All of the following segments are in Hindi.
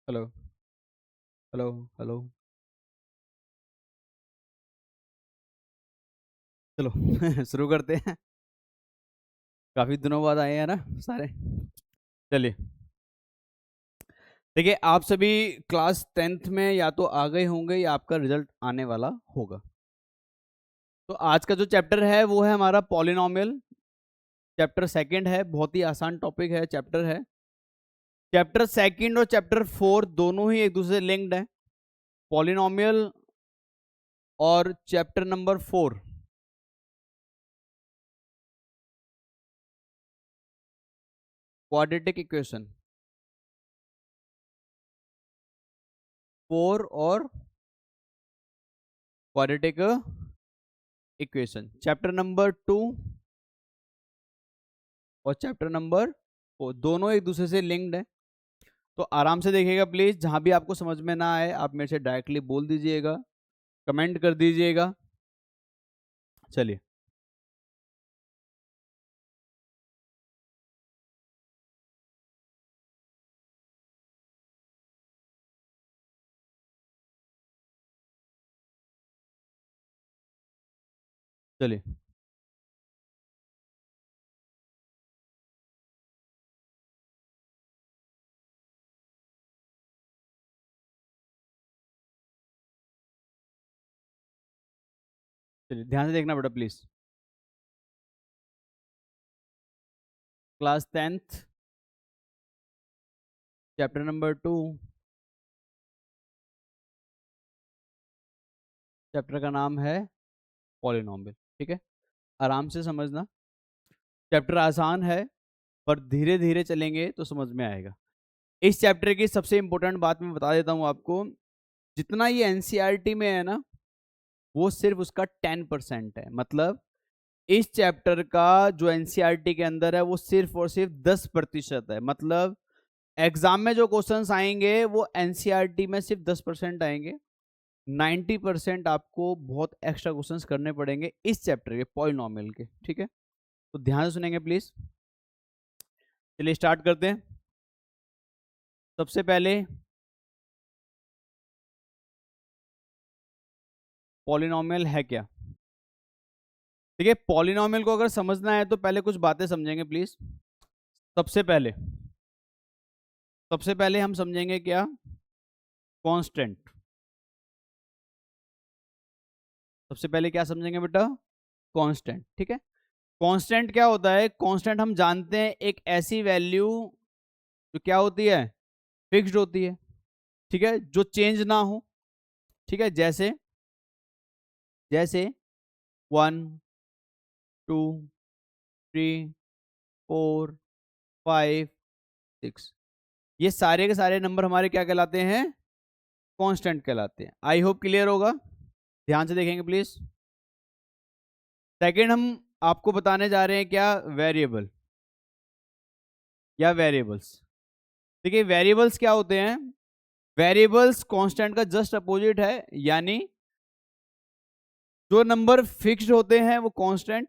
हेलो। हेलो। हेलो। चलो शुरू करते हैं। काफी दिनों बाद आए हैं ना सारे। चलिए। देखिए, आप सभी क्लास 10th में या तो आ गए होंगे या आपका रिजल्ट आने वाला होगा। तो आज का जो चैप्टर है वो है हमारा पॉलिनोमियल। चैप्टर सेकंड है, बहुत ही आसान टॉपिक है, चैप्टर है। चैप्टर सेकंड और चैप्टर 4 दोनों ही एक दूसरे से लिंक्ड है। पॉलिनोमियल और चैप्टर नंबर 4 क्वाड्रेटिक इक्वेशन। 4 और क्वाड्रेटिक इक्वेशन, चैप्टर नंबर 2 और चैप्टर नंबर 4 दोनों एक दूसरे से लिंक्ड है। तो आराम से देखिएगा प्लीज, जहां भी आपको समझ में ना आए आप मेरे से डायरेक्टली बोल दीजिएगा, कमेंट कर दीजिएगा। चलिए। चलिए। चलिए, ध्यान से देखना बेटा please. Class 10th, chapter number 2, chapter का नाम है पॉलिनोमियल। ठीक है, आराम से समझना। चैप्टर आसान है, पर धीरे धीरे चलेंगे तो समझ में आएगा। इस चैप्टर की सबसे इंपॉर्टेंट बात मैं बता देता हूं आपको। जितना ये एनसीईआरटी में है ना, वो सिर्फ उसका 10% है। मतलब इस चैप्टर का जो एनसीईआरटी के अंदर है वो सिर्फ और सिर्फ 10% है। मतलब एग्जाम में जो क्वेश्चंस आएंगे वो एनसीईआरटी में सिर्फ 10% आएंगे। 90% आपको बहुत एक्स्ट्रा क्वेश्चंस करने पड़ेंगे इस चैप्टर के, पॉलिनोमियल के। ठीक है, तो ध्यान से सुनेंगे प्लीज। चलिए स्टार्ट करते हैं। सबसे पहले पॉलिनोमियल है क्या। देखिए, पॉलिनोमियल को अगर समझना है तो पहले कुछ बातें समझेंगे प्लीज। सबसे पहले सबसे पहले हम समझेंगे क्या, कांस्टेंट। सबसे पहले क्या समझेंगे बेटा, कांस्टेंट। ठीक है, कांस्टेंट क्या होता है। कांस्टेंट हम जानते हैं एक ऐसी वैल्यू जो क्या होती है, फिक्स्ड होती है। ठीक है, जो चेंज ना हो। ठीक है, जैसे जैसे 1 2 3 4 5 6, ये सारे के सारे नंबर हमारे क्या कहलाते हैं, कांस्टेंट कहलाते हैं। आई होप क्लियर होगा। ध्यान से देखेंगे प्लीज। सेकंड, हम आपको बताने जा रहे हैं क्या, वेरिएबल या वेरिएबल्स। देखिए, वेरिएबल्स क्या होते हैं। वेरिएबल्स कांस्टेंट का जस्ट अपोजिट है। यानी जो नंबर फिक्स्ड होते हैं वो कांस्टेंट,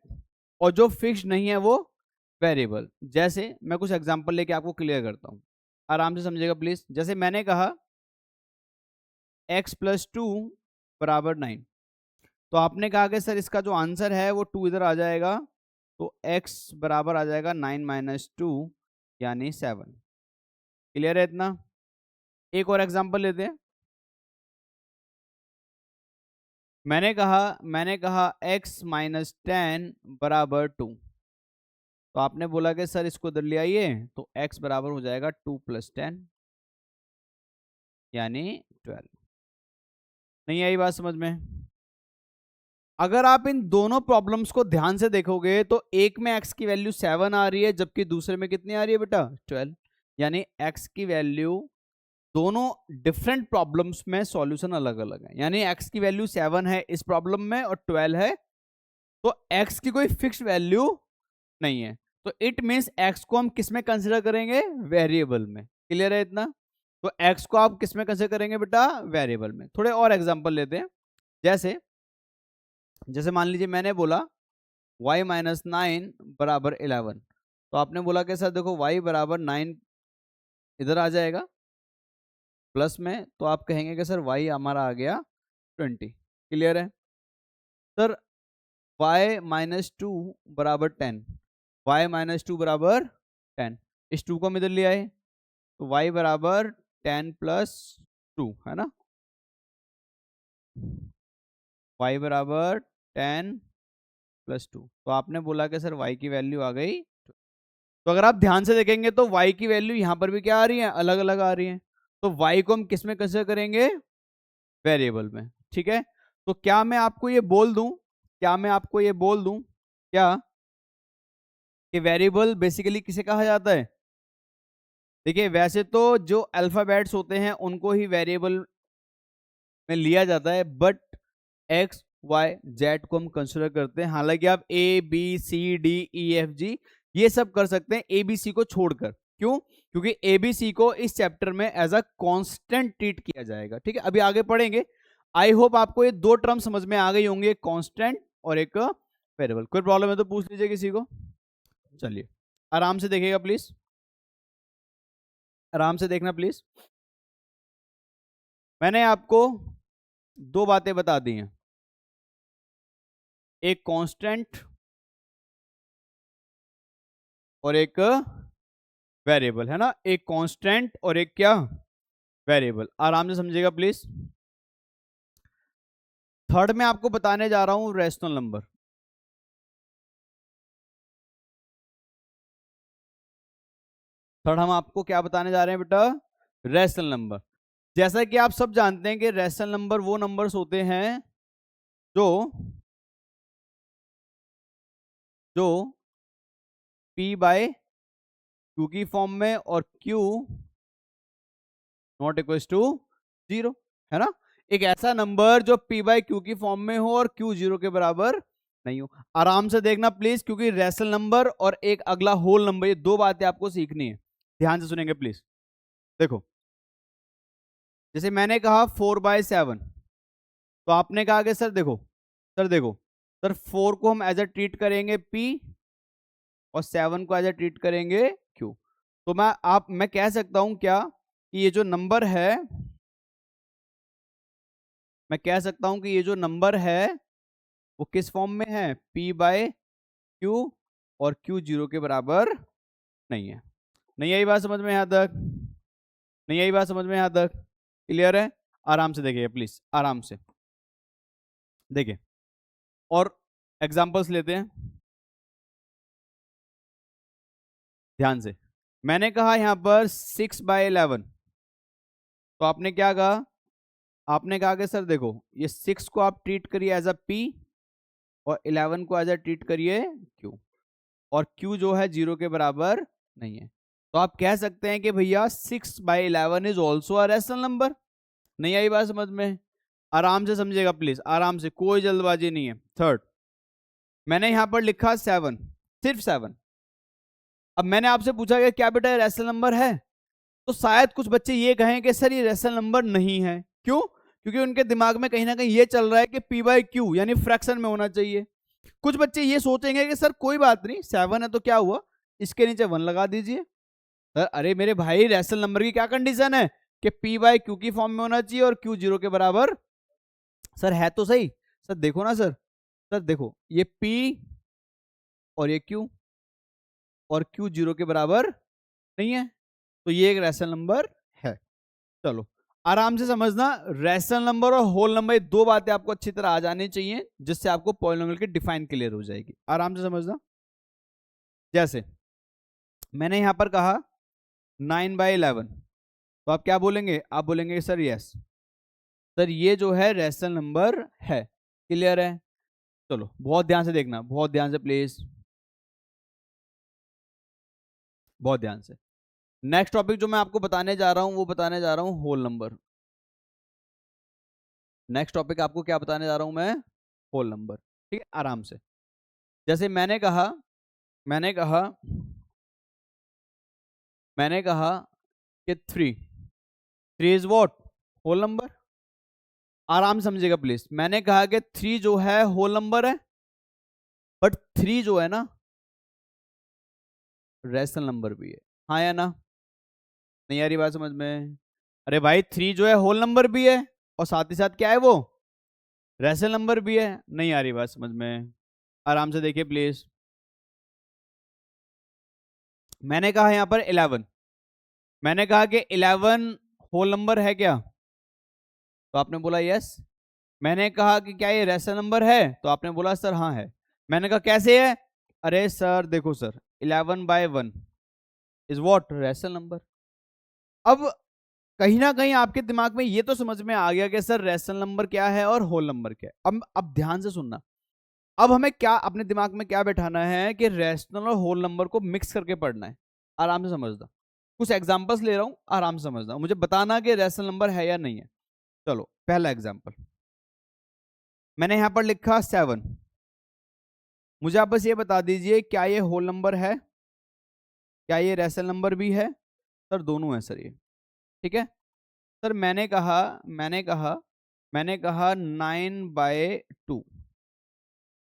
और जो फिक्स्ड नहीं है वो वेरिएबल। जैसे मैं कुछ एग्जांपल लेके आपको क्लियर करता हूं, आराम से समझिएगा प्लीज। जैसे मैंने कहा x+2 बराबर 9, तो आपने कहा कि सर इसका जो आंसर है वो 2 इधर आ जाएगा, तो x बराबर आ जाएगा 9 - 2 यानी 7। क्लियर है इतना। एक और एग्जांपल लेते हैं। मैंने कहा x-10 बराबर 2, तो आपने बोला कि सर इसको इधर ले आइए, तो x बराबर हो जाएगा 2 + 10 यानी 12। नहीं आई बात समझ में। अगर आप इन दोनों प्रॉब्लम्स को ध्यान से देखोगे तो एक में x की वैल्यू 7 आ रही है, जबकि दूसरे में कितनी आ रही है बेटा, 12। यानी x की वैल्यू दोनों डिफरेंट प्रॉब्लम्स में सॉल्यूशन अलग अलग है। यानी x की वैल्यू 7 है इस प्रॉब्लम में और 12 है, तो x की कोई फिक्स्ड वैल्यू नहीं है। तो इट मीन्स x को हम किस में कंसिडर करेंगे, वेरिएबल में। क्लियर है इतना। तो x को आप किस में कंसिडर करेंगे बेटा, वेरिएबल में। थोड़े और एग्जांपल लेते हैं। जैसे जैसे मान लीजिए मैंने बोला y-9 बराबर 11, तो आपने बोला कि सर देखो y बराबर 9 इधर आ जाएगा, प्लस में, तो आप कहेंगे कि सर y हमारा आ गया 20। क्लियर है सर? y माइनस टू बराबर 10, y माइनस टू बराबर 10, इस 2 को हम इधर ले आए तो y बराबर 10 प्लस 2 है ना, y बराबर 10 प्लस 2। तो आपने बोला कि सर y की वैल्यू आ गई। तो अगर आप ध्यान से देखेंगे तो y की वैल्यू यहां पर भी क्या आ रही है, अलग अलग आ रही है। तो y को हम किस में कंसीडर करेंगे, वेरिएबल में। ठीक है, तो क्या मैं आपको ये बोल दूं, क्या मैं आपको ये बोल दूं क्या कि वेरिएबल बेसिकली किसे कहा जाता है? देखिए वैसे तो जो अल्फाबेट्स होते हैं उनको ही वेरिएबल में लिया जाता है, बट एक्स वाई जेड को हम कंसिडर करते हैं। हालांकि आप A B C D E F G ये सब कर सकते हैं ए बी सी को छोड़कर। क्यों? क्योंकि ए बी सी को इस चैप्टर में एज अ कांस्टेंट ट्रीट किया जाएगा। ठीक है, अभी आगे पढ़ेंगे। आई होप आपको ये दो टर्म समझ में आ गई होंगे, कांस्टेंट और एक वेरिएबल। कोई प्रॉब्लम है तो पूछ लीजिए किसी को। चलिए आराम से देखिएगा प्लीज, आराम से देखना प्लीज। मैंने आपको दो बातें बता दी हैं, एक कांस्टेंट और एक वेरिएबल, है ना। एक कांस्टेंट और एक क्या, वेरिएबल। आराम से समझिएगा प्लीज। थर्ड में आपको बताने जा रहा हूं रैशनल नंबर। थर्ड हम आपको क्या बताने जा रहे हैं बेटा, रैशनल नंबर। जैसा कि आप सब जानते हैं कि रैशनल नंबर वो नंबर्स होते हैं जो जो p बाय q की फॉर्म में और q नॉट इक्वल टू 0, है ना। एक ऐसा नंबर जो p बाय q की फॉर्म में हो और q 0 के बराबर नहीं हो। आराम से देखना प्लीज, क्योंकि रैशनल नंबर और एक अगला होल नंबर, ये दो बातें आपको सीखनी है। ध्यान से सुनेंगे प्लीज। देखो जैसे मैंने कहा 4/7, तो आपने कहा कि सर देखो, सर देखो, सर 4 को हम एज अ ट्रीट करेंगे p और 7 को एज अ ट्रीट करेंगे q। तो मैं कह सकता हूं क्या कि ये जो नंबर है, मैं कह सकता हूं कि ये जो नंबर है वो किस फॉर्म में है, p बाय q और q 0 के बराबर नहीं है। नहीं आई बात समझ में यहां तक? नहीं आई बात समझ में यहां तक? क्लियर है? आराम से देखिए प्लीज, आराम से देखिए और एग्जांपल्स लेते हैं ध्यान से। मैंने कहा यहां पर 6/11, तो आपने क्या कहा, आपने कहा कि सर देखो ये 6 को आप ट्रीट करिए एज अ p और 11 को एज अ ट्रीट करिए q, और q जो है 0 के बराबर नहीं है। तो आप कह सकते हैं कि भैया 6/11 is also a rational number. नहीं आई बात समझ में? आराम से समझिएगा प्लीज, आराम से, कोई जल्दबाजी नहीं है। थर्ड मैंने यहां पर लिखा 7, सिर्फ 7। अब मैंने आपसे पूछा कि क्या बेटा रैशनल नंबर है, तो शायद कुछ बच्चे ये कहें कि सर ये रैशनल नंबर नहीं है। क्यों? क्योंकि उनके दिमाग में कहीं ना कहीं ये चल रहा है कि p बाई क्यू यानी फ्रैक्शन में होना चाहिए। कुछ बच्चे ये सोचेंगे कि सर कोई बात नहीं, 7 है तो क्या हुआ, इसके नीचे 1 लगा दीजिए। सर अरे मेरे भाई, रैशनल नंबर की क्या कंडीशन है कि p बाई क्यू की फॉर्म में होना चाहिए और q 0 के बराबर। सर है तो सही, सर देखो ना सर, सर देखो ये p और ये q और q 0 के बराबर नहीं है, तो ये एक रैशनल नंबर है। चलो आराम से समझना, रैशनल नंबर और होल नंबर, ये दो बातें आपको अच्छी तरह आ जानी चाहिए, जिससे आपको पॉलिनोमियल की डिफाइन क्लियर हो जाएगी। आराम से समझना। जैसे मैंने यहां पर कहा 9/11, तो आप क्या बोलेंगे, आप बोलेंगे सर यस, सर ये जो है रैशनल नंबर है। क्लियर है? चलो बहुत ध्यान से देखना, बहुत ध्यान से प्लीज, बहुत ध्यान से। नेक्स्ट टॉपिक जो मैं आपको बताने जा रहा हूं वो बताने जा रहा हूं होल नंबर। नेक्स्ट टॉपिक आपको क्या बताने जा रहा हूं मैं, होल नंबर। ठीक है, आराम से। जैसे मैंने कहा मैंने कहा कि 3 इज व्हाट, होल नंबर। आराम से समझिएगा प्लीज। मैंने कहा कि 3 जो है होल नंबर है, बट 3 जो है ना रैशनल नंबर भी है। हाँ या ना? नहीं आ रही बात समझ में? अरे भाई 3 जो है होल नंबर भी है और साथ ही साथ क्या है वो रैशनल नंबर भी है। नहीं आ रही बात समझ में? आराम से देखिए प्लीज। मैंने कहा यहां पर 11, मैंने कहा कि 11 होल नंबर है क्या? तो आपने बोला यस। मैंने कहा कि क्या ये रैशनल नंबर है? तो आपने बोला सर हाँ है। मैंने कहा कैसे है? अरे सर देखो sir, 11/1 is what rational number. अब कहीं ना कहीं आपके दिमाग में ये तो समझ में आ गया कि सर रैशनल नंबर क्या है और होल नंबर क्या है। अब ध्यान से सुनना। अब हमें क्या अपने दिमाग में क्या बैठाना है कि रैशनल और होल नंबर को मिक्स करके पढ़ना है। आराम से समझना, कुछ एग्जांपल्स ले रहा हूं, आराम से समझना, मुझे बताना कि रैशनल नंबर है या नहीं है। चलो पहला एग्जांपल मैंने यहां पर लिखा 7। मुझे आप बस ये बता दीजिए क्या ये होल नंबर है, क्या ये रैशनल नंबर भी है? सर दोनों है सर ये। ठीक है सर। मैंने कहा 9/2।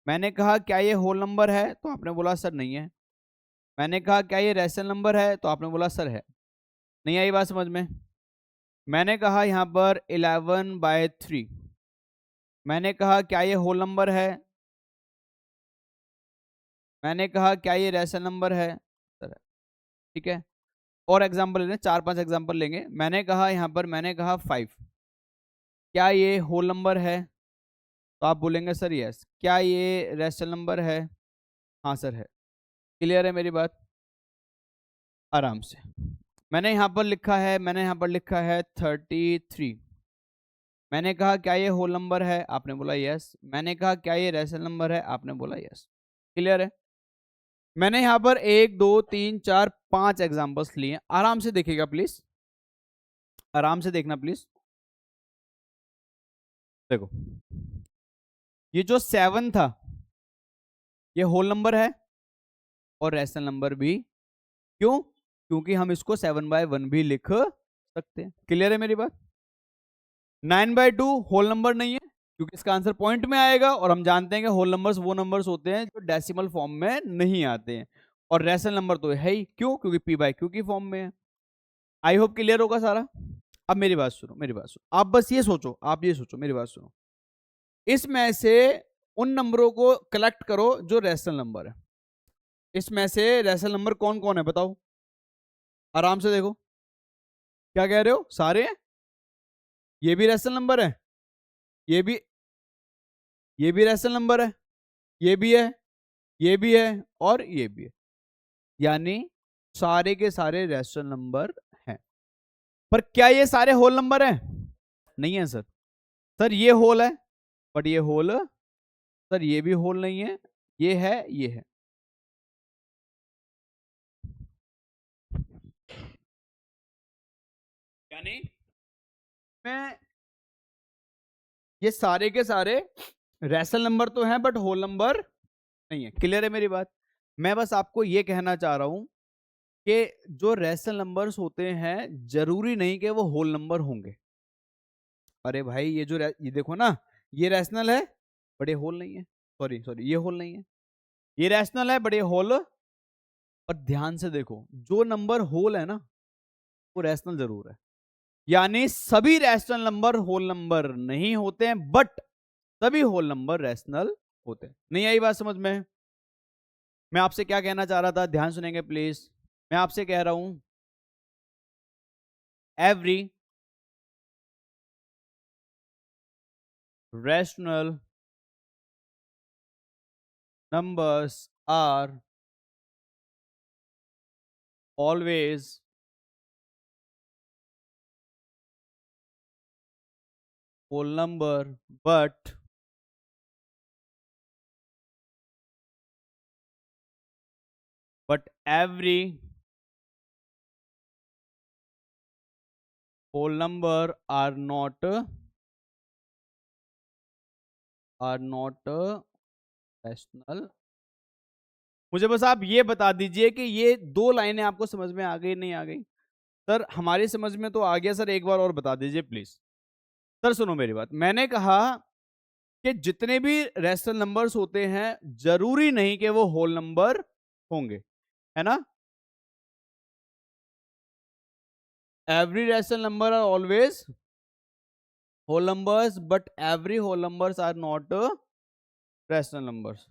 मैंने कहा क्या ये होल नंबर है? तो आपने बोला सर नहीं है। मैंने कहा क्या ये रैशनल नंबर है? तो आपने बोला सर है। नहीं आई बात समझ में? मैंने कहा यहां पर 11/3। मैंने कहा क्या ये होल नंबर है? मैंने कहा क्या ये रैशनल नंबर है? सर ठीक है। और एग्जांपल लेंगे, 4-5 एग्जांपल लेंगे। मैंने कहा यहां पर, मैंने कहा 5। क्या ये होल नंबर है? तो आप बोलेंगे सर यस। क्या ये रैशनल नंबर है? हाँ सर है। क्लियर है मेरी बात? आराम से। मैंने यहाँ पर लिखा है 33। मैंने कहा क्या ये होल नंबर है? आपने बोला यस। मैंने कहा क्या ये रैशनल नंबर है? आपने बोला यस। क्लियर है? मैंने यहाँ पर 1 2 3 4 5 एग्जाम्पल्स लिए। आराम से देखिएगा प्लीज, आराम से देखना प्लीज। देखो ये जो 7 था ये होल नंबर है और रैशनल नंबर भी। क्यों? क्योंकि हम इसको 7/1 भी लिख सकते हैं। क्लियर है मेरी बात? 9/2 होल नंबर नहीं है क्योंकि इसका आंसर पॉइंट में आएगा और हम जानते हैं कि होल नंबर्स वो नंबर्स होते हैं जो डेसिमल फॉर्म में नहीं आते हैं। और रैशनल नंबर तो है ही, क्यों? क्योंकि p/q की फॉर्म में है। आई होप क्लियर होगा सारा। अब मेरी बात सुनो, मेरी बात सुनो, आप बस ये सोचो, आप ये सोचो, मेरी बात सुनो। इसमें से उन नंबरों को कलेक्ट करो जो रैशनल नंबर है। इसमें से रैशनल नंबर कौन कौन है बताओ? आराम से देखो। क्या कह रहे हो? सारे हैं? ये भी रैशनल नंबर है, ये भी, ये भी रैशनल नंबर है, ये भी है, ये भी है और ये भी है। यानी सारे के सारे रैशनल नंबर हैं। पर क्या ये सारे होल नंबर हैं? नहीं है सर। सर ये होल है बट ये होल, सर ये भी होल नहीं है, ये है, ये है। यानी मैं ये सारे के सारे रैशनल नंबर तो हैं बट होल नंबर नहीं है। क्लियर है मेरी बात? मैं बस आपको ये कहना चाह रहा हूं कि जो रैशनल नंबर्स होते हैं जरूरी नहीं कि वो होल नंबर होंगे। अरे भाई ये देखो ना, ये रैशनल है बट ये होल नहीं है। सॉरी सॉरी, ये होल नहीं है, ये रैशनल है बट ये होल। और ध्यान से देखो, जो नंबर होल है ना वो रैशनल जरूर है। यानी सभी रैशनल नंबर होल नंबर नहीं होते हैं बट सभी होल नंबर रैशनल होते हैं। नहीं आई बात समझ में? मैं आपसे क्या कहना चाह रहा था, ध्यान सुनेंगे प्लीज। मैं आपसे कह रहा हूं every rational numbers are always whole number, but every whole number are not rational। मुझे बस आप ये बता दीजिए कि ये दो लाइनें आपको समझ में आ गई नहीं आ गई? सर हमारी समझ में तो आ गया सर, एक बार और बता दीजिए प्लीज। सर सुनो मेरी बात, मैंने कहा कि जितने भी रैशनल नंबर्स होते हैं जरूरी नहीं कि वो होल नंबर होंगे, है ना? every rational number are always whole numbers, but every whole numbers are not rational numbers.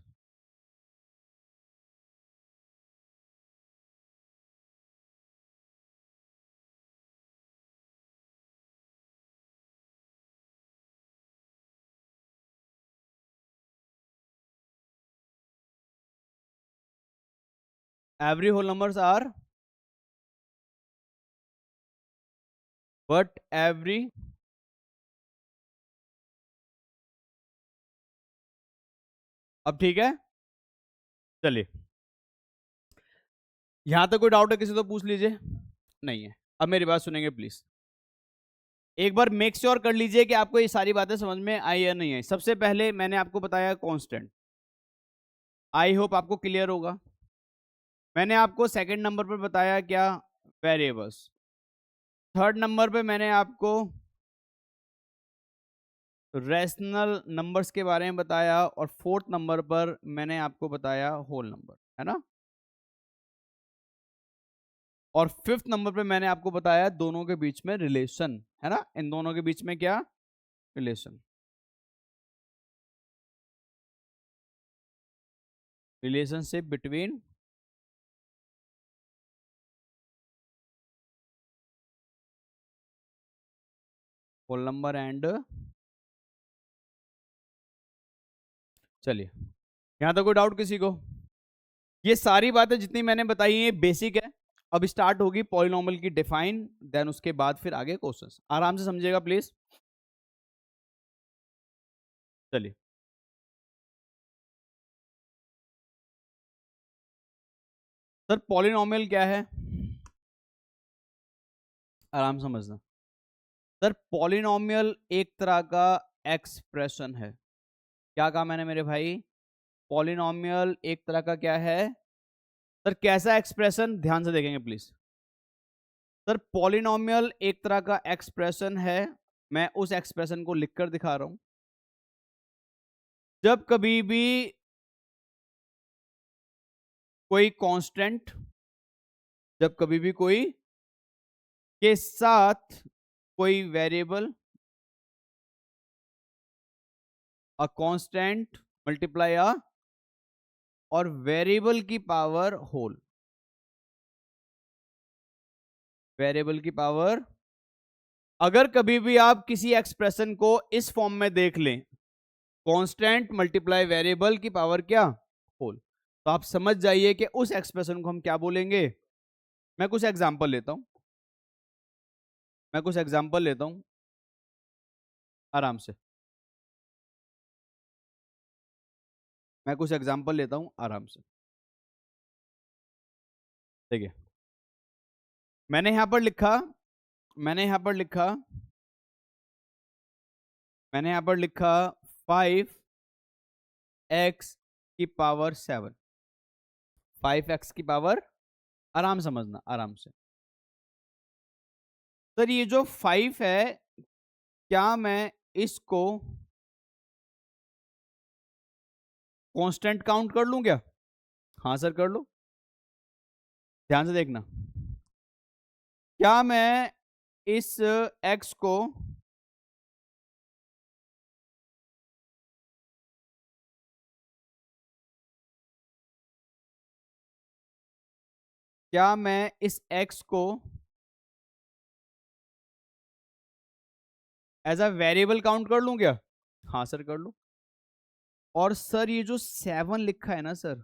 Every whole numbers are, but every, अब ठीक है, चलिए यहां तक कोई डाउट है किसी तो पूछ लीजिए, नहीं है। अब मेरी बात सुनेंगे प्लीज, एक बार मेक श्योर कर लीजिए कि आपको ये सारी बातें समझ में आई या नहीं आई। सबसे पहले मैंने आपको बताया कांस्टेंट, आई होप आपको क्लियर होगा। मैंने आपको सेकंड नंबर पर बताया क्या, वेरिएबल्स। थर्ड नंबर पे मैंने आपको रैशनल नंबर्स के बारे में बताया, और फोर्थ नंबर पर मैंने आपको बताया होल नंबर, है ना। और फिफ्थ नंबर पे मैंने आपको बताया दोनों के बीच में रिलेशन, है ना, इन दोनों के बीच में क्या relation, relationship between whole number and, चलिए यहां तक कोई डाउट किसी को। ये सारी बातें जितनी मैंने बताई हैं बेसिक है। अब स्टार्ट होगी पॉलिनॉमियल की डिफाइन, देन उसके बाद फिर आगे क्वेश्चंस, आराम से समझिएगा प्लीज। चलिए सर पॉलिनॉमियल क्या है, आराम से समझना। सर पॉलिनॉमियल एक तरह का एक्सप्रेशन है। क्या कहा मैंने मेरे भाई, पॉलिनॉमियल एक तरह का क्या है। सर कैसा एक्सप्रेशन, ध्यान से देखेंगे प्लीज। सर पॉलिनॉमियल एक तरह का एक्सप्रेशन है, मैं उस एक्सप्रेशन को लिखकर दिखा रहा हूं। जब कभी भी कोई कांस्टेंट, जब कभी भी कोई के साथ कोई variable, a constant multiply a, और वेरिएबल की पावर होल, वेरिएबल की पावर, अगर कभी भी आप किसी एक्सप्रेशन को इस फॉर्म में देख लें, कांस्टेंट मल्टीप्लाई वेरिएबल की पावर क्या होल, तो आप समझ जाइए कि उस एक्सप्रेशन को हम क्या बोलेंगे। मैं कुछ एग्जांपल लेता हूं, मैं कुछ एग्जांपल लेता हूं आराम से, मैं कुछ एग्जांपल लेता हूं आराम से। देखिए मैंने यहां पर लिखा, मैंने यहां पर लिखा, मैंने यहां पर लिखा 5x की पावर 7, 5x की पावर, आराम समझना आराम से। सर ये जो 5 है, क्या मैं इसको कांस्टेंट काउंट कर लूं क्या, हाँ सर कर लो। ध्यान से देखना, क्या मैं इस x को, क्या मैं इस x को एज अ वेरिएबल काउंट कर लूं क्या, हाँ सर कर लो। और सर ये जो 7 लिखा है ना सर,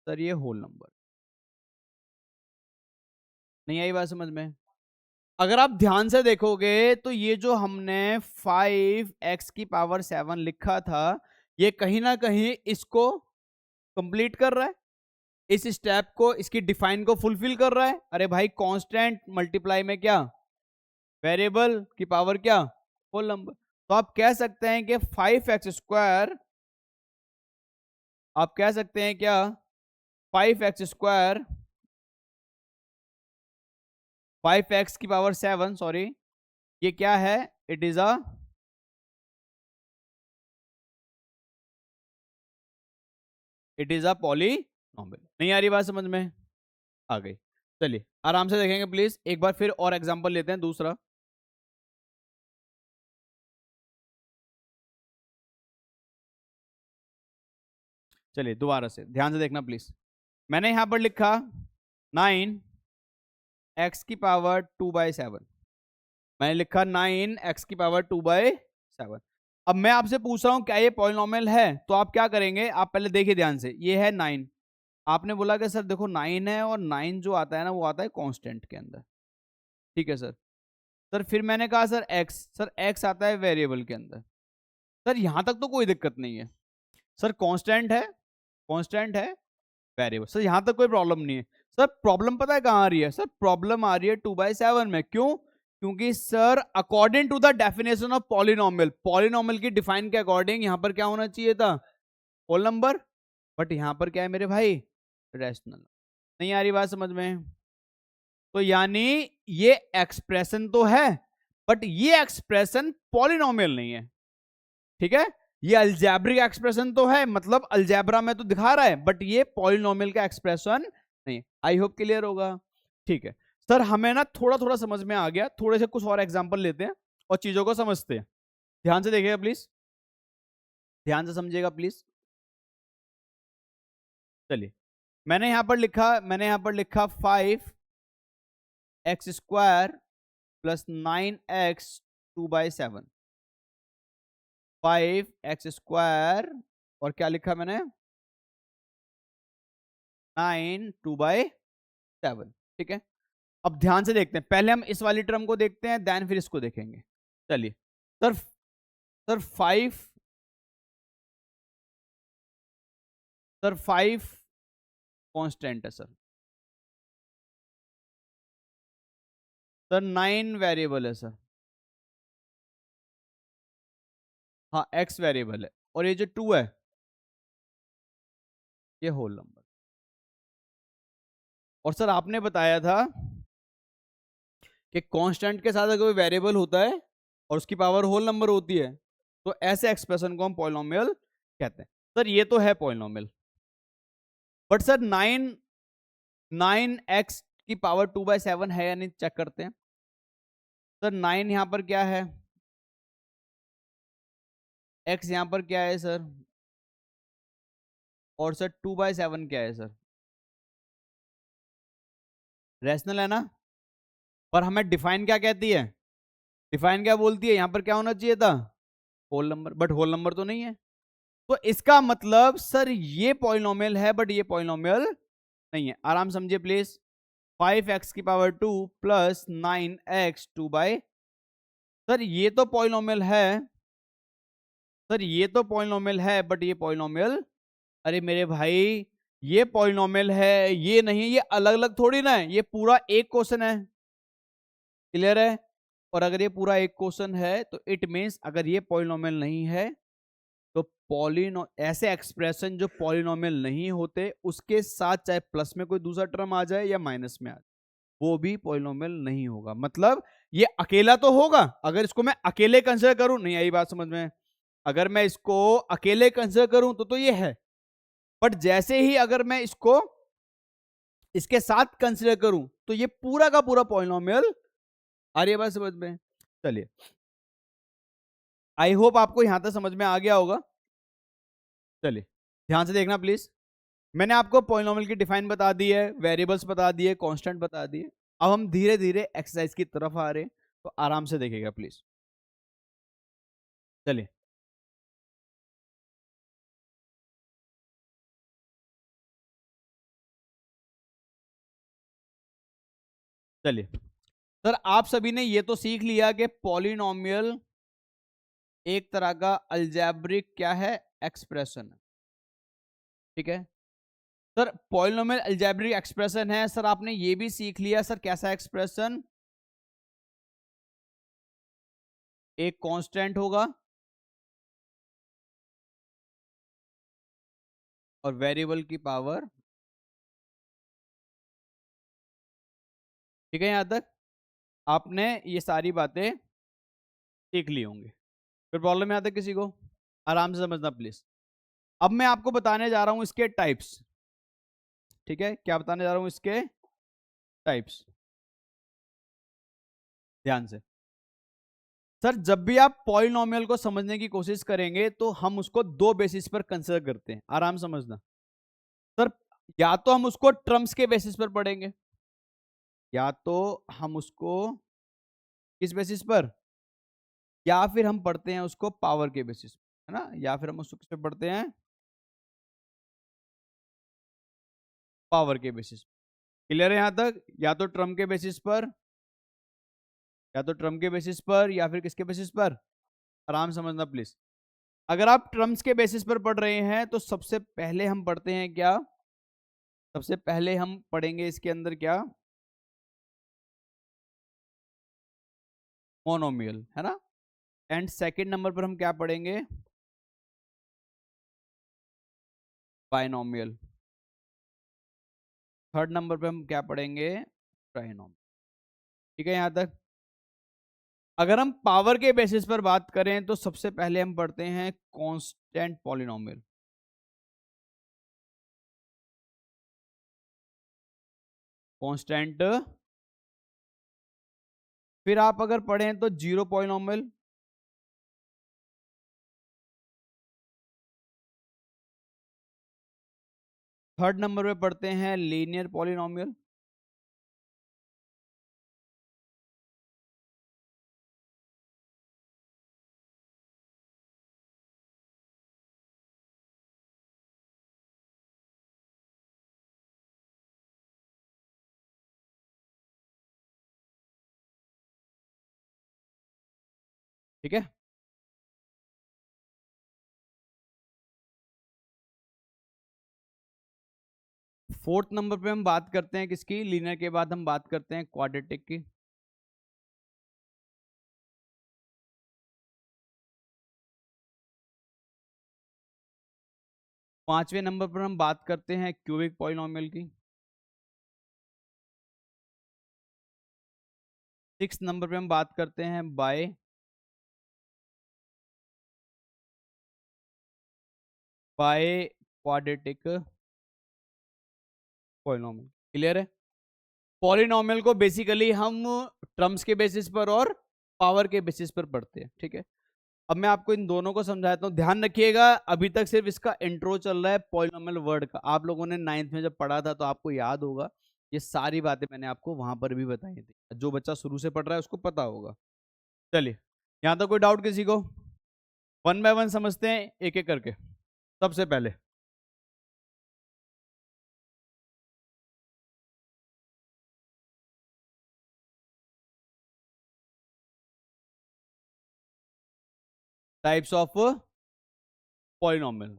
सर ये होल नंबर, नहीं आई बात समझ में। अगर आप ध्यान से देखोगे तो ये जो हमने 5x की पावर 7 लिखा था, ये कहीं ना कहीं इसको कंप्लीट कर रहा है, इस स्टेप को, इसकी डिफाइन को फुलफिल कर रहा है। अरे भाई कांस्टेंट मल्टीप्लाई में क्या, वेरिएबल की पावर क्या, होल नंबर। तो आप कह सकते हैं कि 5x², आप कह सकते हैं क्या, 5x², 5x की पावर 7, सॉरी, ये क्या है, it is a, it is a polynomial. नहीं आ रही बात समझ में, आ गई। चलिए आराम से देखेंगे प्लीज, एक बार फिर और एग्जांपल लेते हैं दूसरा। चलिए दोबारा से ध्यान से देखना प्लीज। मैंने यहां पर लिखा 9 x⁻²/7। मैंने लिखा 9 x⁻²/7। अब मैं आपसे पूछ रहा हूं क्या ये पॉलिनॉमियल है, तो आप क्या करेंगे, आप पहले देखिए ध्यान से, ये है 9। आपने बोला कि सर देखो 9 है, और 9 जो आता है ना वो आता है कांस्टेंट के अंदर, ठीक है सर। सर फिर मैंने कहा सर x, सर x आता है वेरिएबल के अंदर। सर यहां तक तो कोई दिक्कत नहीं है, सर कांस्टेंट है, कांस्टेंट है, वेरिएबल, सर यहां तक कोई प्रॉब्लम नहीं है। सर प्रॉब्लम पता है कहां आ रही है, सर प्रॉब्लम आ रही है 2/7 में। क्यों? क्योंकि sir according to the definition of polynomial, polynomial की डिफाइन के अकॉर्डिंग यहां पर क्या होना चाहिए था, होल नंबर। बट यहां पर क्या है मेरे भाई, रैशनल। नहीं आ रही बात समझ में? तो यानी ये एक्सप्रेशन तो है, बट ये एक्सप्रेशन पॉलिनॉमियल नहीं है, ठीक है। ये अल्जेब्रिक एक्सप्रेशन तो है, मतलब अल्जेब्रा में तो दिखा रहा है, बट ये पॉलिनोमियल का एक्सप्रेशन नहीं। आई होप क्लियर होगा, ठीक है। सर हमें ना थोड़ा थोड़ा समझ में आ गया, थोड़े से कुछ और एग्जांपल लेते हैं और चीजों को समझते हैं। ध्यान से देखिएगा प्लीज, ध्यान से समझिएगा प्लीज। चलिए मैंने यहां पर लिखा 5x² + 9x²/7। 5x² और क्या लिखा मैंने, 9 2/7, ठीक है। अब ध्यान से देखते हैं, पहले हम इस वाली टर्म को देखते हैं, देन फिर इसको देखेंगे। चलिए सर, सर 5 कांस्टेंट है सर। सर 9 वेरिएबल है सर। हाँ x वेरिएबल है, और ये जो 2 है ये होल नंबर। और सर आपने बताया था कि कांस्टेंट के साथ अगर कोई वेरिएबल होता है और उसकी पावर होल नंबर होती है, तो ऐसे एक्सप्रेशन को हम पॉलिनोमियल कहते हैं। सर ये तो है पॉलिनोमियल, बट सर 9x⁻² है या नहीं, चेक करते हैं। सर 9 यहां पर क्या है, x यहां पर क्या है सर, और सर 2/7 क्या है सर, रैशनल है ना। पर हमें डिफाइन क्या कहती है, डिफाइन क्या बोलती है, यहां पर क्या होना चाहिए था, whole number, but whole number तो नहीं है। तो इसका मतलब सर ये पॉलिनोमियल है, बट ये पॉलिनोमियल नहीं है। आराम समझिए प्लीज। 5x⁻² + 9x²। सर ये तो पॉलिनोमियल है, सर ये तो पॉलिनोमियल है, बट ये पॉलिनोमियल, अरे मेरे भाई ये पॉलिनोमियल है, ये नहीं, ये अलग अलग थोड़ी ना है, ये पूरा एक क्वेश्चन है, क्लियर है। और अगर ये पूरा एक क्वेश्चन है तो इट मींस अगर ये पॉलिनोमियल नहीं है तो ऐसे एक्सप्रेशन जो पॉलिनोमियल नहीं होते उसके साथ चाहे प्लस में कोई दूसरा टर्म आ जाए या माइनस में आ जाए, वो भी पॉलिनोमियल नहीं होगा। मतलब ये अकेला तो होगा, अगर इसको मैं अकेले कंसिडर करूं, नहीं आई बात समझ में, अगर मैं इसको अकेले कंसिडर करूं तो ये है, बट जैसे ही अगर मैं इसको इसके साथ कंसिडर करूं तो ये पूरा का पूरा पॉलिनोमियल। आ रही है बात समझ में? चलिए आई होप आपको यहां तक समझ में आ गया होगा। चलिए ध्यान से देखना प्लीज। मैंने आपको पॉलिनोमियल की डिफाइन बता दी है, वेरिएबल्स बता दिए, कांस्टेंट बता दिए। अब हम धीरे धीरे एक्सरसाइज की तरफ आ रहे हैं, तो आराम से देखिएगा प्लीज। चलिए चलिए सर आप सभी ने ये तो सीख लिया कि पॉलिनोमियल एक तरह का अलजेब्रिक क्या है, एक्सप्रेशन, ठीक है। सर पॉलिनोमियल अलजेब्रिक एक्सप्रेशन है, सर आपने ये भी सीख लिया सर कैसा एक्सप्रेशन, एक कांस्टेंट होगा और वेरिएबल की पावर, ठीक है। यहां तक आपने ये सारी बातें सीख ली होंगी, फिर प्रॉब्लम यहां तक किसी को? आराम से समझना प्लीज। अब मैं आपको बताने जा रहा हूं इसके टाइप्स, ठीक है। क्या बताने जा रहा हूं, इसके टाइप्स। ध्यान से सर, जब भी आप पॉलिनोमियल को समझने की कोशिश करेंगे तो हम उसको दो बेसिस पर कंसिडर करते हैं, आराम समझना सर। या तो हम उसको टर्म्स के बेसिस पर पढ़ेंगे, या तो हम उसको किस बेसिस पर, या फिर हम पढ़ते हैं उसको पावर के बेसिस पर, है ना, या फिर हम उसको किस पे पढ़ते हैं, पावर के बेसिस पर। क्लियर है यहां तक? या तो ट्रम के बेसिस पर, या तो ट्रम के बेसिस पर, या फिर किसके बेसिस पर, आराम समझना प्लीज। अगर आप ट्रम्स के बेसिस पर पढ़ रहे हैं तो सबसे पहले हम पढ़ते हैं क्या, सबसे पहले हम पढ़ेंगे इसके अंदर क्या, मोनोमियल, है ना। एंड सेकंड नंबर पर हम क्या पढ़ेंगे, बाइनोमियल। थर्ड नंबर पे हम क्या पढ़ेंगे, ट्राइनोमियल। ठीक है यहां तक? अगर हम पावर के बेसिस पर बात करें तो सबसे पहले हम पढ़ते हैं कांस्टेंट पॉलिनोमियल। कांस्टेंट, फिर आप अगर पढ़ें तो जीरो पॉलिनोमियल, थर्ड नंबर पे पढ़ते हैं लीनियर पॉलिनोमियल, ठीक है। फोर्थ नंबर पे हम बात करते हैं किसकी, लीनियर के बाद हम बात करते हैं क्वाड्रेटिक की। पांचवें नंबर पर हम बात करते हैं क्यूबिक पॉलिनोमियल की। सिक्स नंबर पे हम बात करते हैं बाय क्वाड्रेटिक पॉलिनोमियल। क्लियर है? पॉलिनोमियल को बेसिकली हम टर्म्स के बेसिस पर और पावर के बेसिस पर पढ़ते हैं, ठीक है। अब मैं आपको इन दोनों को समझाता हूँ, ध्यान रखिएगा। अभी तक सिर्फ इसका इंट्रो चल रहा है पॉलिनोमियल वर्ड का। आप लोगों ने नाइन्थ में जब पढ़ा था तो आपको याद होगा, ये सारी बातें मैंने आपको वहां पर भी बताई थी। जो बच्चा शुरू से पढ़ रहा है उसको पता होगा। चलिए, यहां तक कोई डाउट किसी को? वन बाय वन समझते हैं एक एक करके। सबसे पहले टाइप्स ऑफ पॉलिनोमियल।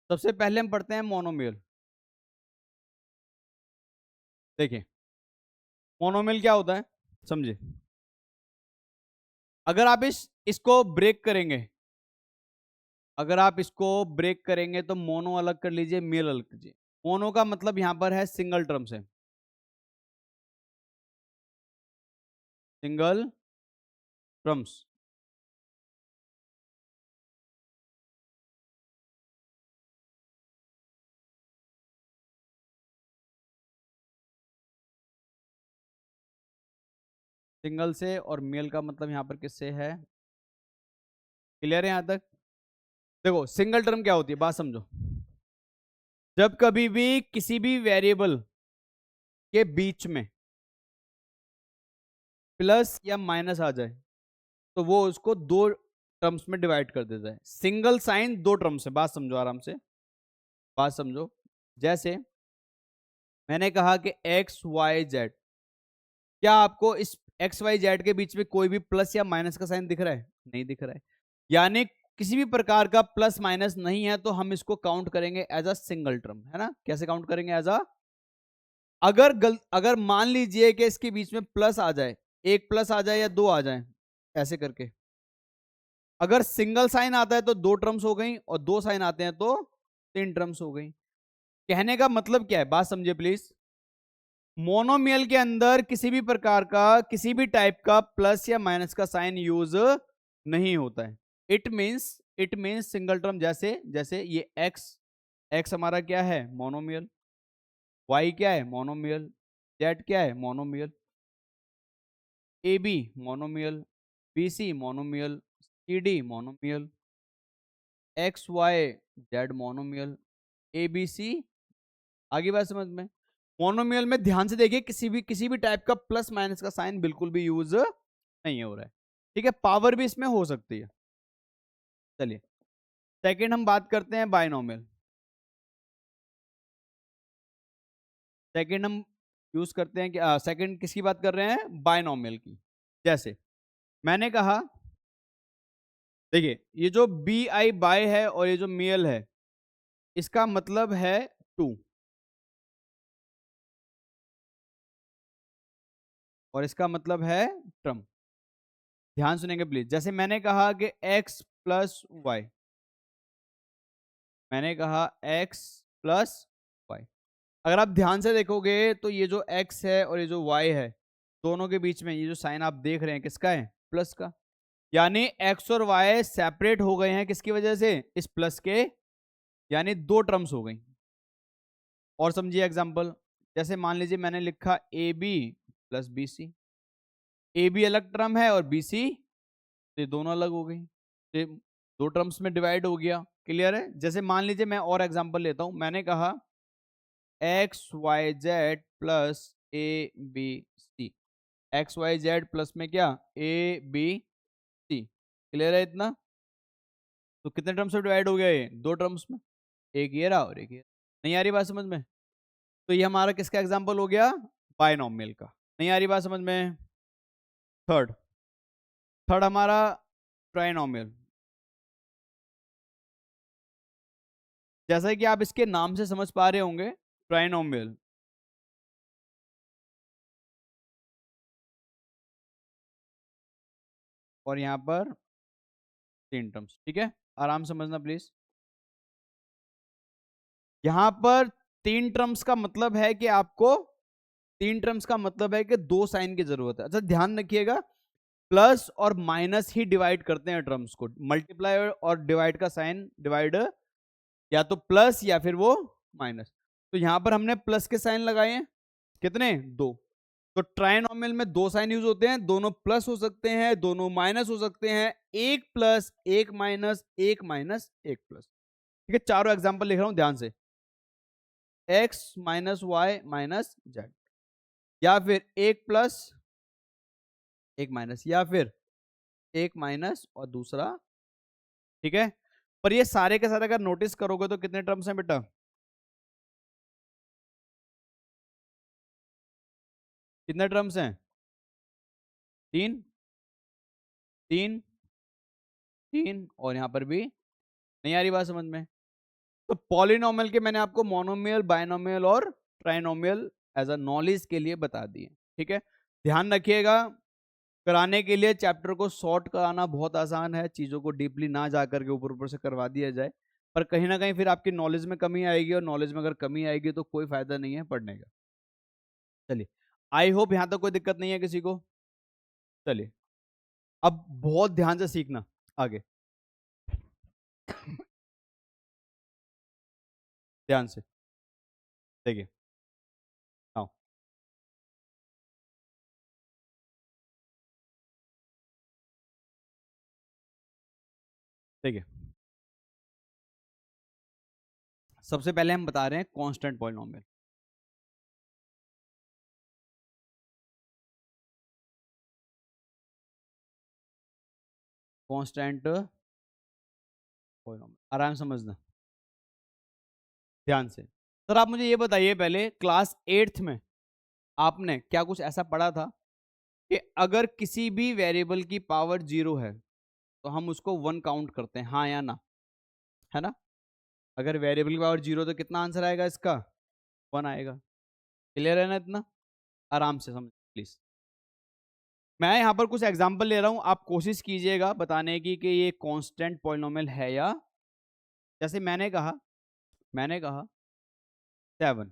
सबसे पहले हम पढ़ते हैं मोनोमियल। देखिए, मोनोमियल क्या होता है, समझे। अगर आप इसको ब्रेक करेंगे, अगर आप इसको ब्रेक करेंगे तो मोनो अलग कर लीजिए, मेल अलग कीजिए। मोनो का मतलब यहां पर है सिंगल टर्म से, सिंगल टर्म्स। सिंगल से, और मेल का मतलब यहां पर किससे है। क्लियर है यहां तक? देखो, सिंगल टर्म क्या होती है, बात समझो। जब कभी भी किसी भी वेरिएबल के बीच में प्लस या माइनस आ जाए तो वो उसको दो टर्म्स में डिवाइड कर देता है। सिंगल साइन दो टर्म्स है, बात समझो आराम से, बात समझो। जैसे मैंने कहा कि एक्स वाई जेड, क्या आपको इस एक्स वाई जेड के बीच में कोई भी प्लस या माइनस का साइन दिख रहा है? नहीं दिख रहा है। यानी किसी भी प्रकार का प्लस माइनस नहीं है, तो हम इसको काउंट करेंगे एज अ सिंगल टर्म, है ना। कैसे काउंट करेंगे? एज अ, अगर मान लीजिए कि इसके बीच में प्लस आ जाए, एक प्लस आ जाए या दो आ जाए, ऐसे करके, अगर सिंगल साइन आता है तो दो टर्म्स हो गई, और दो साइन आते हैं तो तीन टर्म्स हो गई। कहने का मतलब क्या है, बात समझिए प्लीज। मोनोमियल के अंदर किसी भी प्रकार का, किसी भी टाइप का प्लस या माइनस का साइन यूज नहीं होता है। It means single term. जैसे जैसे ये एक्स, एक्स हमारा क्या है, मोनोमियल। वाई क्या है, मोनोमियल। जेड क्या है? Monomial. A B monomial, B C monomial, C D monomial, X Y Z monomial, A B C. आगे बात समझ में? मोनोमियल में ध्यान से देखिए, किसी भी टाइप का प्लस माइनस का साइन बिल्कुल भी यूज नहीं हो रहा है, ठीक है। पावर भी इसमें हो सकती है। चलिए सेकंड हम बात करते हैं बायनोमियल। सेकंड हम यूज करते हैं कि सेकंड किसकी बात कर रहे हैं? बायनोमियल की। जैसे मैंने कहा, देखिए ये जो बी आई बाय है और ये जो मियल है, इसका मतलब है 2, और इसका मतलब है ट्रम। ध्यान सुनेंगे प्लीज। जैसे मैंने कहा कि x प्लस वाई, मैंने कहा x प्लस वाई। अगर आप ध्यान से देखोगे तो ये जो x है और ये जो y है, दोनों के बीच में ये जो साइन आप देख रहे हैं किसका है? प्लस का। यानी x और y सेपरेट हो गए हैं किसकी वजह से? इस प्लस के। यानी दो टर्म्स हो गई। और समझिए एग्जांपल, जैसे मान लीजिए मैंने लिखा A B plus B C. A B अलग टर्म है और बी सी, तो ये दोनों अलग हो गई, तो ये दो टर्म्स में डिवाइड हो गया। क्लियर है? जैसे मान लीजिए मैं और एग्जांपल लेता हूं, मैंने कहा X Y Z plus A B C. X Y Z plus में क्या? ए बी सी। क्लियर है इतना? तो कितने टर्म्स में डिवाइड हो गया? ये दो टर्म्स में, एक ये रहा और एक ये। नहीं आ रही बात समझ में? तो ये हमारा किसका एग्जांपल हो गया? बायनॉमियल का। नहीं आ रही बात समझ में? थर्ड, थर्ड हमारा ट्राइनॉमियल। जैसा कि आप इसके नाम से समझ पा रहे होंगे, ट्राइनोमियल। और यहां पर तीन टर्म्स, ठीक है। आराम से समझना प्लीज। यहां पर तीन टर्म्स का मतलब है कि आपको, तीन टर्म्स का मतलब है कि दो साइन की जरूरत है। अच्छा ध्यान रखिएगा, प्लस और माइनस ही डिवाइड करते हैं टर्म्स को। मल्टीप्लाई और डिवाइड का साइन, डिवाइड या तो प्लस या फिर वो माइनस। तो यहां पर हमने प्लस के साइन लगाए हैं, कितने? दो। तो ट्राइनोमियल में दो साइन यूज होते हैं, दोनों प्लस हो सकते हैं, दोनों माइनस हो सकते हैं, एक प्लस एक माइनस, एक माइनस एक प्लस। ठीक है, चारों एग्जांपल लिख रहा हूं ध्यान से। x minus Y minus Z, या फिर एक प्लस एक माइनस, या फिर एक माइनस और दूसरा। ठीक है, पर ये सारे के सारे अगर नोटिस करोगे तो कितने टर्म्स हैं बेटा? कितने टर्म्स हैं? तीन, तीन, तीन, और यहां पर भी। नहीं आ रही बात समझ में? तो पॉलिनोमियल के मैंने आपको मोनोमियल, बायनोमियल और ट्राइनोमियल एज अ नॉलेज के लिए बता दिए। ठीक है, ध्यान रखिएगा, कराने के लिए चैप्टर को शॉर्ट कराना बहुत आसान है, चीजों को डीपली ना जा करके ऊपर ऊपर से करवा दिया जाए, पर कहीं ना कहीं फिर आपकी नॉलेज में कमी आएगी, और नॉलेज में अगर कमी आएगी तो कोई फायदा नहीं है पढ़ने का। चलिए, आई होप यहां तक कोई दिक्कत नहीं है किसी को। चलिए, अब बहुत ध्यान से सीखना आगे। ध्यान से देखिए। हाँ, देखिए, सबसे पहले हम बता रहे हैं कांस्टेंट पॉलिनोमियल। कांस्टेंट पॉलिनोमियल, आराम से समझना ध्यान से। सर आप मुझे ये बताइए, पहले क्लास एट्थ में आपने क्या कुछ ऐसा पढ़ा था कि अगर किसी भी वेरिएबल की पावर जीरो है तो हम उसको वन काउंट करते हैं, हाँ या ना? है ना? अगर वेरिएबल की पावर जीरो तो कितना आंसर आएगा इसका? वन आएगा। क्लियर है ना इतना? आराम से समझ प्लीज। मैं यहां पर कुछ एग्जांपल ले रहा हूं, आप कोशिश कीजिएगा बताने की कि ये कांस्टेंट पॉलिनोमियल है या। जैसे मैंने कहा 7।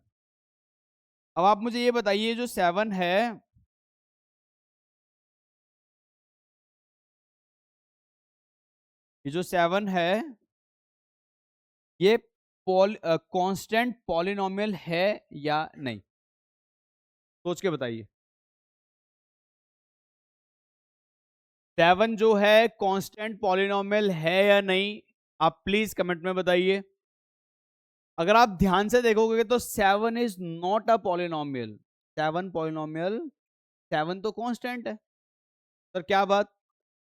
अब आप मुझे ये बताइए, जो 7 है, ये जो 7 है, ये कांस्टेंट पॉलिनोमियल है या नहीं? सोच के बताइए। 7 जो है कांस्टेंट पॉलिनोमियल है या नहीं, आप प्लीज कमेंट में बताइए। अगर आप ध्यान से देखोगे तो 7 is not a polynomial. 7 polynomial, 7 तो कांस्टेंट है। सर क्या बात,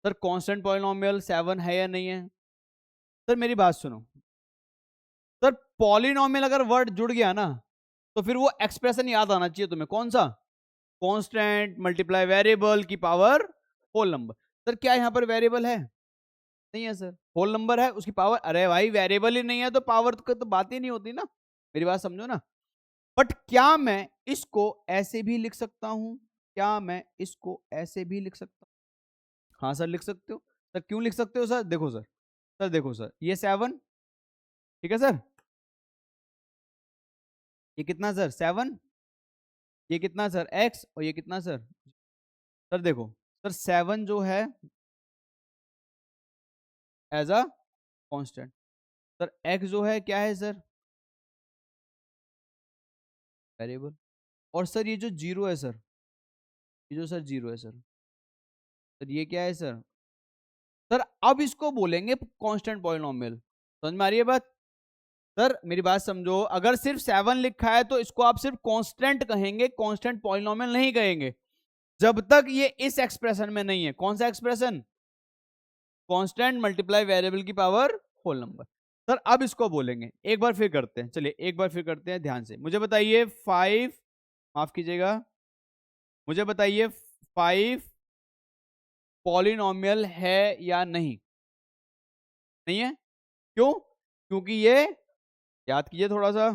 सर कांस्टेंट पॉलिनोमियल 7 है या नहीं है? सर मेरी बात सुनो, सर पॉलिनोमियल अगर वर्ड जुड़ गया ना, तो फिर वो एक्सप्रेशन याद आना चाहिए तुम्हें। कौन सा? कांस्टेंट मल्टीप्लाई वेरिएबल की पावर होल नंबर। सर क्या यहाँ पर वेरिएबल है? नहीं है सर। होल नंबर है, उसकी पावर, अरे भाई वेरिएबल ही नहीं है तो पावर की तो बात ही नहीं होती ना। मेरी बात समझो ना। बट क्या मैं इसको ऐसे भी लिख सकता हूं? क्या मैं इसको ऐसे भी लिख सकता हूं? हाँ सर लिख सकते हो। सर क्यों लिख सकते हो? सर देखो सर, सर देखो सर, ये 7, ठीक है सर, ये कितना सर 7, ये कितना सर x, और ये कितना सर? सर देखो, सर 7 जो है as a constant, sir x जो है क्या है सर? वेरिएबल। और सर ये जो जीरो है सर, ये जो सर जीरो है सर, सर ये क्या है सर? सर अब इसको बोलेंगे कांस्टेंट पॉलिनोमियल। समझ में आ रही है बात? सर मेरी बात समझो, अगर सिर्फ 7 लिखा है तो इसको आप सिर्फ कांस्टेंट कहेंगे, कांस्टेंट पॉलिनोमियल नहीं कहेंगे, जब तक ये इस एक्सप्रेशन में नहीं है। कौन सा एक्सप्रेशन? कांस्टेंट मल्टीप्लाई वेरिएबल की पावर होल नंबर। सर अब इसको बोलेंगे, एक बार फिर करते हैं, चलिए एक बार फिर करते हैं ध्यान से। मुझे बताइए 5, माफ कीजिएगा, मुझे बताइए 5 पॉलिनोमियल है या नहीं? नहीं है। क्यों? क्योंकि ये, याद कीजिए थोड़ा सा,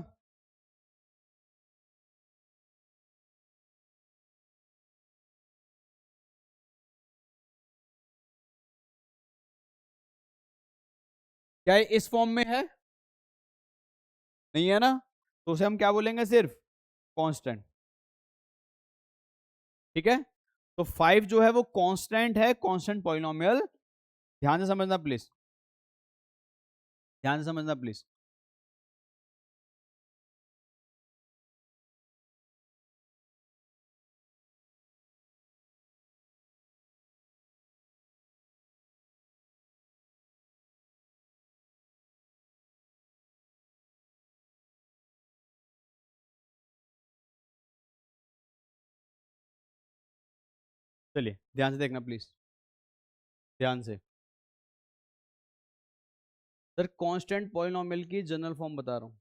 क्या ये इस फॉर्म में है? नहीं है ना, तो उसे हम क्या बोलेंगे? सिर्फ कांस्टेंट। ठीक है, तो 5 जो है वो कांस्टेंट है, कांस्टेंट पॉलिनोमियल। ध्यान से समझना प्लीज, ध्यान से समझना प्लीज। चलिए ध्यान से देखना प्लीज, ध्यान से। सर कांस्टेंट पॉलिनोमियल की जनरल फॉर्म बता रहा हूं।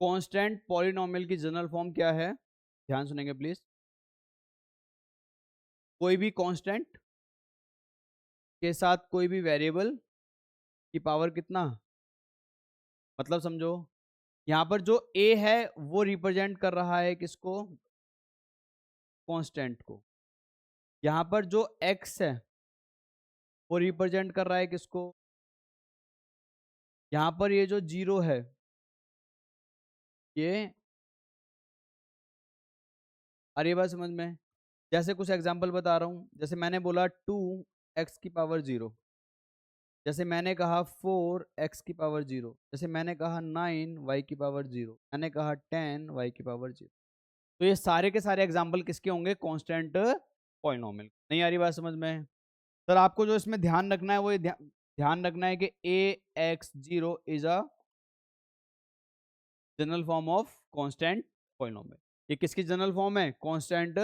कांस्टेंट पॉलिनोमियल की जनरल फॉर्म क्या है? ध्यान सुनेंगे प्लीज। कोई भी कांस्टेंट के साथ कोई भी वेरिएबल की पावर कितना, मतलब समझो, यहां पर जो a है वो रिप्रेजेंट कर रहा है किसको? कांस्टेंट को। यहां पर जो x है वो रिप्रेजेंट कर रहा है किसको? यहां पर ये जो जीरो है, ये, अरे बात समझ में? जैसे कुछ एग्जांपल बता रहा हूं, जैसे मैंने बोला 2x की पावर 0, जैसे मैंने कहा 4x की पावर 0, जैसे मैंने कहा 9y की पावर 0, मैंने कहा 10y की पावर 0। तो ये सारे के सारे एग्जाम्पल किसके होंगे? Constant polynomial. नहीं आ रही बात समझ में? सर आपको जो इसमें ध्यान रखना है वो ये ध्यान रखना है कि ax0 is a general form of constant polynomial. ये किसकी जनरल फॉर्म है? Constant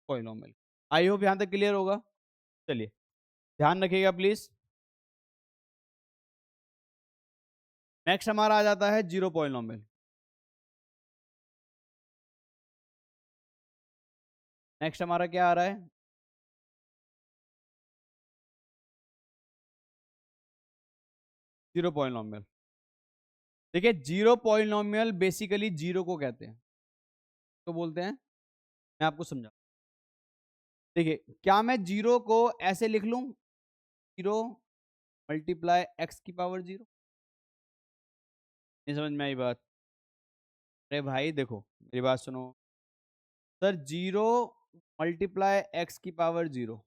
polynomial. आई होप यहां तक क्लियर होगा। चलिए ध्यान रखिएगा प्लीज। नेक्स्ट हमारा आ जाता है जीरो पॉलिनोमियल। नेक्स्ट हमारा क्या आ रहा है? Zero polynomial. देखिए जीरो पॉलिनोमियल बेसिकली जीरो को कहते हैं, तो बोलते हैं, मैं आपको समझा। देखिए क्या मैं जीरो को ऐसे लिख लूं, जीरो मल्टीप्लाई एक्स की पावर 0? नहीं समझ में आई बात? अरे भाई देखो मेरी बात सुनो, सर जीरो मल्टीप्लाई एक्स की पावर 0,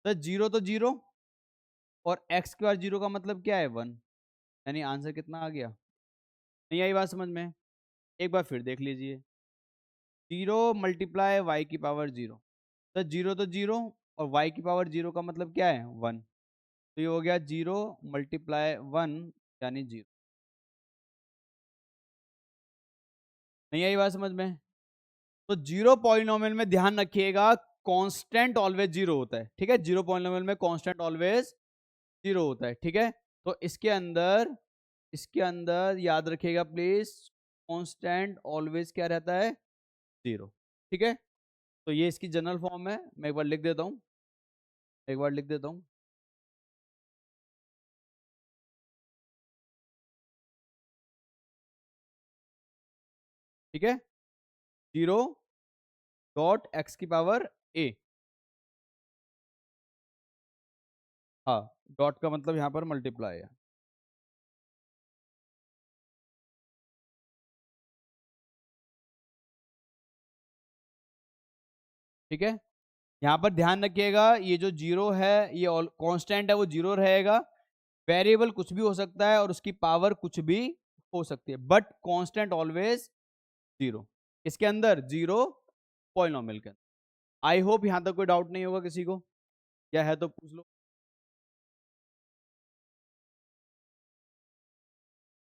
सर जीरो तो जीरो, और एक्स की पावर 0 का मतलब क्या है? 1। यानी आंसर कितना आ गया? नहीं आई बात समझ में? एक बार फिर देख लीजिए, 0 मल्टीप्लाई वाई की पावर 0, तो 0 तो 0 और वाई की पावर 0 का मतलब क्या है 1, तो ये हो गया 0 मल्टीप्लाई 1 यानी 0। नहीं आई बात समझ में? तो जीरो पॉलिनोमियल में ध्यान रखिएगा कांस्टेंट ऑलवेज जीरो होता है, ठीक है, जीरो पॉलिनोमियल में कांस्टेंट ऑलवेज जीरो होता है, ठीक है। तो इसके अंदर याद रखिएगा प्लीज, कांस्टेंट ऑलवेज क्या रहता है, जीरो, ठीक है। तो ये इसकी जनरल फॉर्म है, मैं एक बार लिख देता हूं, एक बार लिख देता हूं, ठीक है, 0 डॉट x की पावर a, हाँ, डॉट का मतलब यहां पर मल्टीप्लाई है, ठीक है। यहाँ पर ध्यान रखिएगा ये जो जीरो है ये कांस्टेंट है, वो जीरो रहेगा, वेरिएबल कुछ भी हो सकता है और उसकी पावर कुछ भी हो सकती है, बट कांस्टेंट ऑलवेज जीरो, इसके अंदर जीरो पॉलिनोमियल के अंदर। आई होप यहाँ तक कोई डाउट नहीं होगा किसी को, क्या है तो पूछ लो।